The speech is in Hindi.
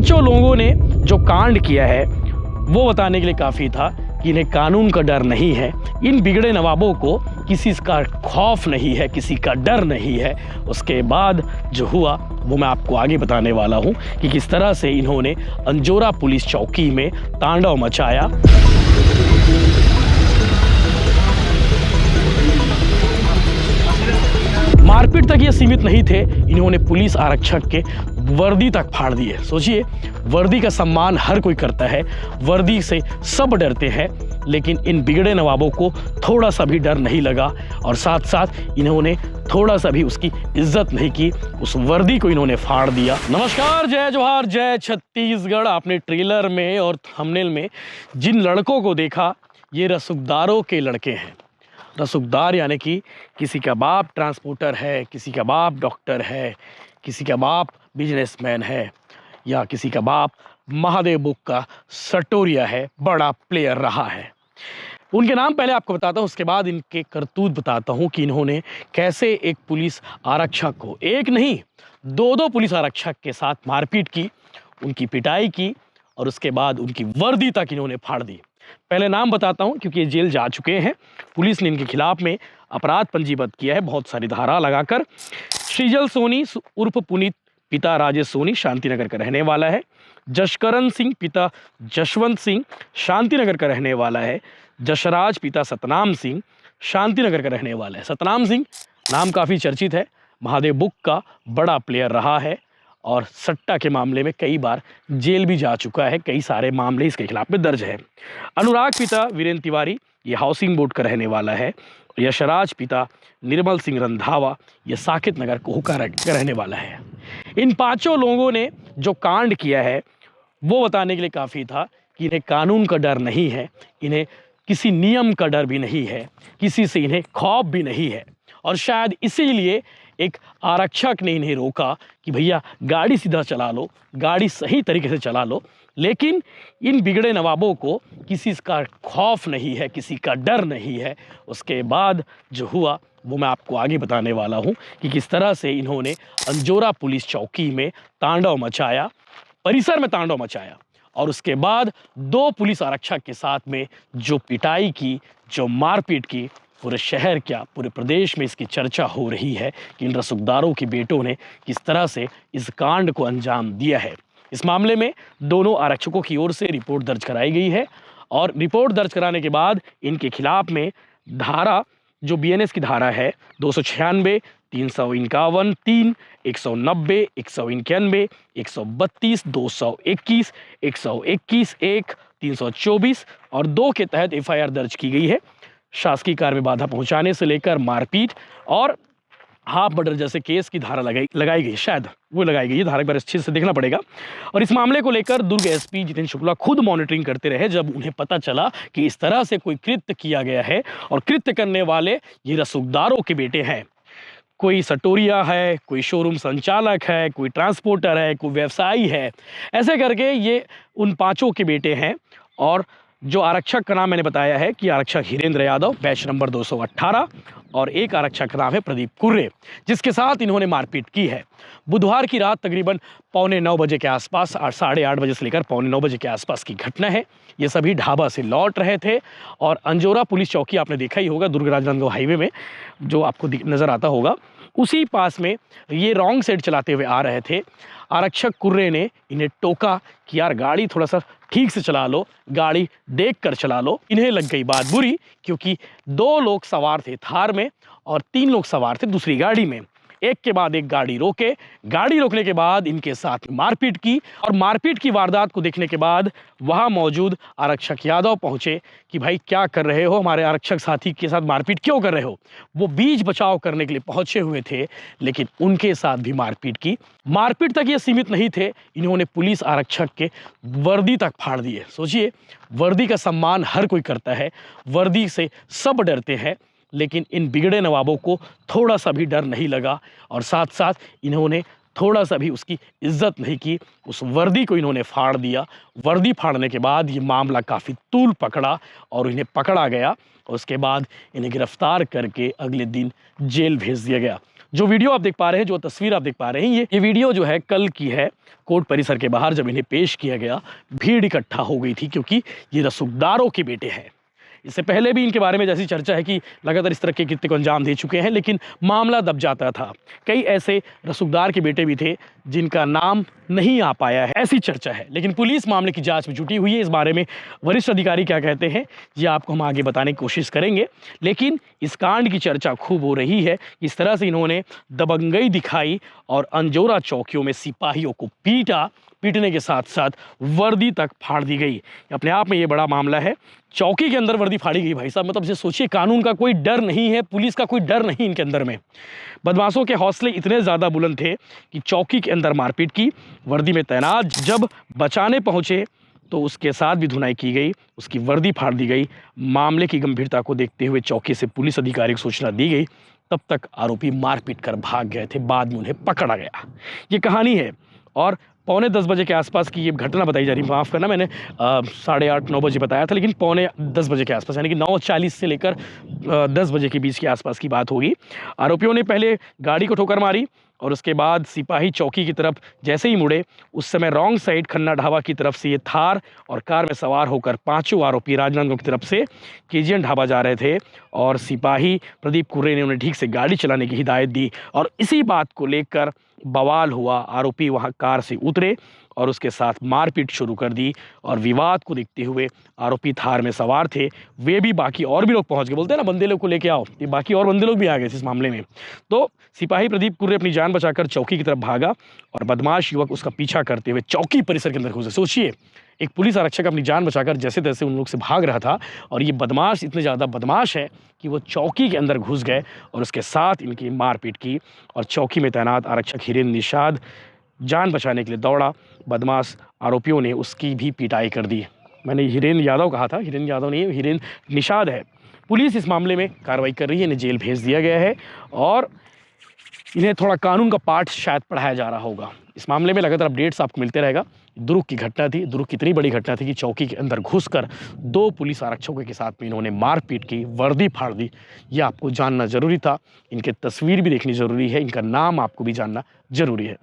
पांचों लोगों ने जो कांड किया है वो बताने के लिए काफ़ी था कि इन्हें कानून का डर नहीं है। इन बिगड़े नवाबों को किसी का खौफ नहीं है, किसी का डर नहीं है। उसके बाद जो हुआ वो मैं आपको आगे बताने वाला हूँ कि किस तरह से इन्होंने अंजोरा पुलिस चौकी में तांडव मचाया। मारपीट तक ये सीमित नहीं थे, इन्होंने पुलिस आरक्षक के वर्दी तक फाड़ दिए। सोचिए, वर्दी का सम्मान हर कोई करता है, वर्दी से सब डरते हैं, लेकिन इन बिगड़े नवाबों को थोड़ा सा भी डर नहीं लगा और साथ साथ इन्होंने थोड़ा सा भी उसकी इज्जत नहीं की, उस वर्दी को इन्होंने फाड़ दिया। नमस्कार, जय जोहार, जय छत्तीसगढ़। आपने ट्रेलर में और थंबनेल में जिन लड़कों को देखा, ये रसूखदारों के लड़के हैं। रसूखदार यानी कि किसी का बाप ट्रांसपोर्टर है, किसी का बाप डॉक्टर है, किसी का बाप बिजनेसमैन है, या किसी का बाप महादेव बुक का सटोरिया है, बड़ा प्लेयर रहा है। उनके नाम पहले आपको बताता हूँ, उसके बाद इनके करतूत बताता हूँ कि इन्होंने कैसे एक पुलिस आरक्षक को, एक नहीं दो पुलिस आरक्षक के साथ मारपीट की, उनकी पिटाई की और उसके बाद उनकी वर्दी तक इन्होंने फाड़ दी। पहले नाम बताता हूं क्योंकि ये जेल जा चुके हैं। पुलिस ने इनके खिलाफ में अपराध पंजीबद्ध किया है बहुत सारी धारा लगाकर। श्रीजल सोनी उर्फ पुनीत, पिता राजेश सोनी, शांतिनगर का रहने वाला है। जशकरण सिंह, पिता जशवंत सिंह, शांतिनगर का रहने वाला है। जशराज, पिता सतनाम सिंह, शांतिनगर का रहने वाला है। सतनाम सिंह नाम काफ़ी चर्चित है, महादेव बुक का बड़ा प्लेयर रहा है और सट्टा के मामले में कई बार जेल भी जा चुका है, कई सारे मामले इसके खिलाफ में दर्ज है। अनुराग, पिता वीरेंद्र तिवारी, ये हाउसिंग बोर्ड का रहने वाला है। यशराज, पिता निर्मल सिंह रंधावा, ये साकेत नगर कोहू का रहने वाला है। इन पांचों लोगों ने जो कांड किया है वो बताने के लिए काफ़ी था कि इन्हें कानून का डर नहीं है, इन्हें किसी नियम का डर भी नहीं है, किसी से इन्हें खौफ भी नहीं है। और शायद इसीलिए एक आरक्षक ने इन्हें रोका कि भैया गाड़ी सीधा चला लो, गाड़ी सही तरीके से चला लो। लेकिन इन बिगड़े नवाबों को किसी का खौफ नहीं है, किसी का डर नहीं है। उसके बाद जो हुआ वो मैं आपको आगे बताने वाला हूँ कि किस तरह से इन्होंने अंजोरा पुलिस चौकी में तांडव मचाया, परिसर में तांडव मचाया और उसके बाद दो पुलिस आरक्षक के साथ में जो पिटाई की, जो मारपीट की, पूरे शहर क्या पूरे प्रदेश में इसकी चर्चा हो रही है कि इन रसूखदारों के बेटों ने किस तरह से इस कांड को अंजाम दिया है। इस मामले में दोनों आरक्षकों की ओर से रिपोर्ट दर्ज कराई गई है और रिपोर्ट दर्ज कराने के बाद इनके खिलाफ में धारा, जो बीएनएस की धारा है, 296, 351, 3, 190, 191, 132, 221, 121, 1, 324 और 2 के तहत एफआईआर दर्ज की गई है। शासकीय कार्य में बाधा पहुंचाने से लेकर मारपीट और हाफ मर्डर जैसे केस की धारा लगाई गई, शायद वो लगाई गई है धारा, पर अच्छे से देखना पड़ेगा। और इस मामले को लेकर दुर्ग एसपी जितेंद्र शुक्ला खुद मॉनिटरिंग करते रहे जब उन्हें पता चला कि इस तरह से कोई कृत्य किया गया है और कृत्य करने वाले ये रसूखदारों के बेटे हैं। कोई सटोरिया है, कोई शोरूम संचालक है, कोई ट्रांसपोर्टर है, कोई व्यवसायी है, ऐसे करके ये उन पांचों के बेटे हैं। और जो आरक्षक का नाम मैंने बताया है कि आरक्षक हिरेंद्र यादव, बैच नंबर 218, और एक आरक्षक का नाम है प्रदीप कुर्रे, जिसके साथ इन्होंने मारपीट की है। बुधवार की रात तकरीबन 8:45 बजे के आसपास, 8:30 बजे से लेकर 8:45 बजे के आसपास की घटना है। ये सभी ढाबा से लौट रहे थे और अंजोरा पुलिस चौकी आपने देखा ही होगा, दुर्ग राजनांदगांव हाईवे में जो आपको नज़र आता होगा, उसी पास में ये रॉन्ग साइड चलाते हुए आ रहे थे। आरक्षक कुर्रे ने इन्हें टोका कि यार गाड़ी थोड़ा सा ठीक से चला लो, गाड़ी देख कर चला लो। इन्हें लग गई बात बुरी, क्योंकि 2 लोग सवार थे थार में और 3 लोग सवार थे दूसरी गाड़ी में। एक के बाद एक गाड़ी रोके, गाड़ी रोकने के बाद इनके साथ मारपीट की और मारपीट की वारदात को देखने के बाद वहां मौजूद आरक्षक यादव पहुंचे कि भाई क्या कर रहे हो, हमारे आरक्षक साथी के साथ मारपीट क्यों कर रहे हो। वो बीच बचाव करने के लिए पहुंचे हुए थे, लेकिन उनके साथ भी मारपीट की। मारपीट तक ये सीमित नहीं थे, इन्होंने पुलिस आरक्षक के वर्दी तक फाड़ दिए। सोचिए, वर्दी का सम्मान हर कोई करता है, वर्दी से सब डरते हैं, लेकिन इन बिगड़े नवाबों को थोड़ा सा भी डर नहीं लगा और साथ साथ इन्होंने थोड़ा सा भी उसकी इज्जत नहीं की, उस वर्दी को इन्होंने फाड़ दिया। वर्दी फाड़ने के बाद ये मामला काफ़ी तूल पकड़ा और इन्हें पकड़ा गया और उसके बाद इन्हें गिरफ्तार करके अगले दिन जेल भेज दिया गया। जो वीडियो आप देख पा रहे हैं, जो तस्वीर आप देख पा रहे हैं, ये वीडियो जो है कल की है। कोर्ट परिसर के बाहर जब इन्हें पेश किया गया, भीड़ इकट्ठा हो गई थी क्योंकि ये रसूखदारों के बेटे हैं। इससे पहले भी इनके बारे में जैसी चर्चा है कि लगातार इस तरह के कृत्य को अंजाम दे चुके हैं, लेकिन मामला दब जाता था। कई ऐसे रसूखदार के बेटे भी थे जिनका नाम नहीं आ पाया है, ऐसी चर्चा है। लेकिन पुलिस मामले की जांच में जुटी हुई है। इस बारे में वरिष्ठ अधिकारी क्या कहते हैं, ये आपको हम आगे बताने की कोशिश करेंगे। लेकिन इस कांड की चर्चा खूब हो रही है। इस तरह से इन्होंने दबंगई दिखाई और अंजोरा चौकियों में सिपाहियों को पीटने के साथ साथ वर्दी तक फाड़ दी गई। अपने आप में ये बड़ा मामला है। चौकी के अंदर वर्दी फाड़ी गई भाई साहब, मतलब ये सोचिए, कानून का कोई डर नहीं है, पुलिस का कोई डर नहीं इनके अंदर में। बदमाशों के हौसले इतने ज़्यादा बुलंद थे कि चौकी के अंदर मारपीट की, वर्दी में तैनात जब बचाने पहुँचे तो उसके साथ भी धुनाई की गई, उसकी वर्दी फाड़ दी गई। मामले की गंभीरता को देखते हुए चौकी से पुलिस अधिकारी को सूचना दी गई। तब तक आरोपी मारपीट कर भाग गए थे, बाद में उन्हें पकड़ा गया। ये कहानी है। और 9:45 बजे के आसपास की ये घटना बताई जा रही है। माफ़ करना, मैंने 8:30-9 बजे बताया था, लेकिन 9:45 बजे के आसपास, यानी कि 9:40 से लेकर 10 बजे के बीच के आसपास की बात होगी। आरोपियों ने पहले गाड़ी को ठोकर मारी और उसके बाद सिपाही चौकी की तरफ जैसे ही मुड़े, उस समय रॉन्ग साइड खन्ना ढाबा की तरफ से ये थार और कार में सवार होकर पांचों आरोपी राजनांदगांव की तरफ से केजीएन ढाबा जा रहे थे। और सिपाही प्रदीप कुर्रे ने उन्हें ठीक से गाड़ी चलाने की हिदायत दी और इसी बात को लेकर बवाल हुआ। आरोपी वहां कार से उतरे और उसके साथ मारपीट शुरू कर दी। और विवाद को देखते हुए आरोपी थार में सवार थे, वे भी, बाकी और भी लोग पहुंच गए। बोलते हैं ना, बंदे लोग को लेके आओ, ये बाकी और बंदे लोग भी आ गए इस मामले में। तो सिपाही प्रदीप कुर्रे अपनी जान बचाकर चौकी की तरफ भागा और बदमाश युवक उसका पीछा करते हुए चौकी परिसर के अंदर घुसे। सोचिए, एक पुलिस आरक्षक अपनी जान बचाकर जैसे तैसे उन लोग से भाग रहा था और ये बदमाश इतने ज़्यादा बदमाश है कि वो चौकी के अंदर घुस गए और उसके साथ इनकी मारपीट की। और चौकी में तैनात आरक्षक हिरेन निषाद जान बचाने के लिए दौड़ा। बदमाश आरोपियों ने उसकी भी पिटाई कर दी। मैंने हिरेन यादव कहा था, हिरेन यादव नहीं, हिरेन निषाद है। पुलिस इस मामले में कार्रवाई कर रही है, इन्हें जेल भेज दिया गया है और इन्हें थोड़ा कानून का पाठ शायद पढ़ाया जा रहा होगा। इस मामले में लगातार अपडेट्स आपको मिलते रहेगा। दुरुख की घटना थी, दुरुख की इतनी बड़ी घटना थी कि चौकी के अंदर घुसकर 2 पुलिस आरक्षकों के साथ में इन्होंने मारपीट की, वर्दी फाड़ दी। ये आपको जानना जरूरी था। इनके तस्वीर भी देखनी जरूरी है, इनका नाम आपको भी जानना जरूरी है।